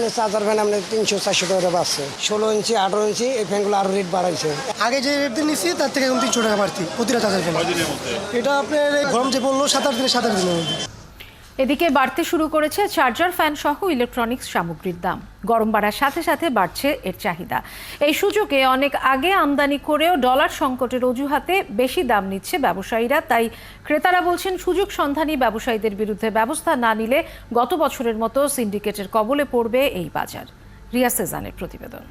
ফ্যানের charger fan আপনার 300-400 টাকা বাড়ছে। 16 ইঞ্চি 18 ইঞ্চি এই ফ্যানগুলো আরো রেট বাড়াইছে। আগে যে রেট দিয়ে নিচ্ছি তার থেকে এখন 300 টাকা বাড়তি প্রতিটা চার্জার ফ্যান। এটা আপনার গরম যে বললো 7-8 দিনের মধ্যে। এদিকে বাড়তে শুরু করেছে চার্জার ফ্যান সহ ইলেকট্রনিক্স সামগ্রীর দাম। গরম বাড়ার সাথে সাথে বাড়ছে এর চাহিদা। এই সুযোগে অনেক আগে আমদানি করেও ডলার সংকটের অজুহাতে বেশি দাম নিচ্ছে ব্যবসায়ীরা। তাই ক্রেতারা বলছেন সুযোগ সন্ধানী ব্যবসায়ীদের বিরুদ্ধে ব্যবস্থা না নিলে গত বছরের মতো সিন্ডিকেটের কবলে পড়বে এই বাজার। রিয়া সেজানের প্রতিবেদন।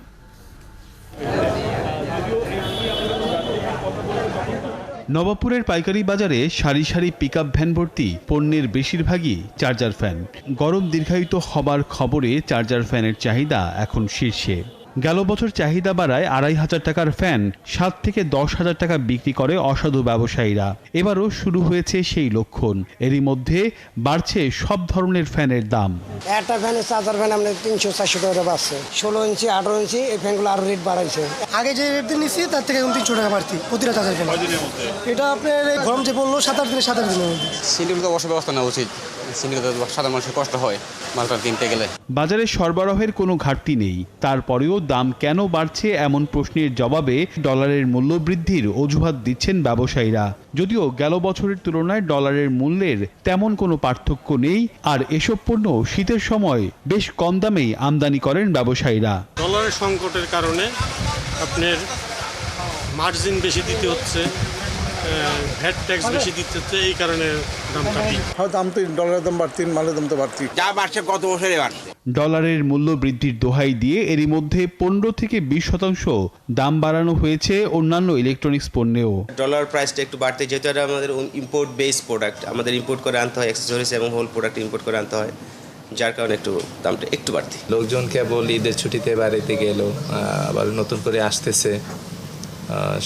নবাবপুরের পাইকারি বাজারে সারি সারি পিকআপ ভ্যান ভর্তি পণ্যের বেশিরভাগই চার্জার ফ্যান। গরম দীর্ঘায়িত হবার খবরে চার্জার ফ্যানের চাহিদা এখন শীর্ষে। গেল বছর চাহিদা বাড়ায় 2,500 টাকার ফ্যান 7 থেকে 10,000 টাকা বিক্রি করে অসাধু ব্যবসায়ীরা। এবারও শুরু হয়েছে সেই লক্ষণ। এরই মধ্যে বাড়ছে সব ধরনের ফ্যানের দাম। একটা ফ্যানের চার্জার ফ্যান আপনার 300-400 টাকা বাড়ছে। 16 ইঞ্চি 18 ইঞ্চি এই ফ্যানগুলো আরো রেট বাড়াইছে। আগে যে রেট দিয়ে নিচ্ছি তার থেকে এখন 300 টাকা বাড়তি প্রতিটা চার্জার ফ্যান। এটা আপনার গরম যে বললো 7-8 দিনের মধ্যে। সিন্ডিকেট অবশ্য ব্যবস্থা নেওয়া উচিত। সিন্ডিকেট সাধারণ মানুষের কষ্ট হয় মালটা কিনতে গেলে। বাজারে সরবরাহের কোনো ঘাটতি নেই, তারপরেও দাম কেন বাড়ছে এমন প্রশ্নের জবাবে ডলারের মূল্য বৃদ্ধির অজুহাত দিচ্ছেন ব্যবসায়ীরা। যদিও গেল বছরের তুলনায় ডলারের মূল্যের তেমন কোনো পার্থক্য নেই, আর এসব পণ্য শীতের সময় বেশ কম দামেই আমদানি করেন ব্যবসায়ীরা। ডলারের সংকটের কারণে আপনার মার্জিন বেশি দিতে হচ্ছে, ভ্যাট ট্যাক্স বেশি দিতে হচ্ছে, এই কারণে দামটা দাম তো ডলারের দাম বাড়তি, মালের দাম তো বাড়তি। যা বাড়ছে গত বছরে বাড়ছে। ডলারের মূল্য বৃদ্ধির দোহাই দিয়ে এরই মধ্যে 15 থেকে 20% দাম বাড়ানো হয়েছে অন্যান্য ইলেকট্রনিক্স পণ্যেও। ডলার প্রাইসটা একটু বাড়তে, যেহেতু এটা আমাদের ইম্পোর্ট বেস প্রোডাক্ট, আমাদের ইম্পোর্ট করে আনতে হয়, অ্যাক্সেসরিজ এবং হোল প্রোডাক্ট ইম্পোর্ট করে আনতে হয়, যার কারণে একটু দামটা একটু বাড়তি। লোকজন কেবল ঈদের ছুটিতে বাড়িতে গেল, আবার নতুন করে আসতেছে,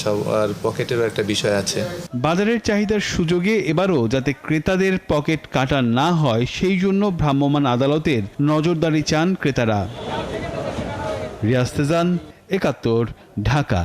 সবার পকেটেরও একটা বিষয় আছে। বাজারের চাহিদার সুযোগে এবারও যাতে ক্রেতাদের পকেট কাটা না হয় সেই জন্য ভ্রাম্যমাণ আদালতের নজরদারি চান ক্রেতারা। রিয়াজ সেজান, 71, ঢাকা।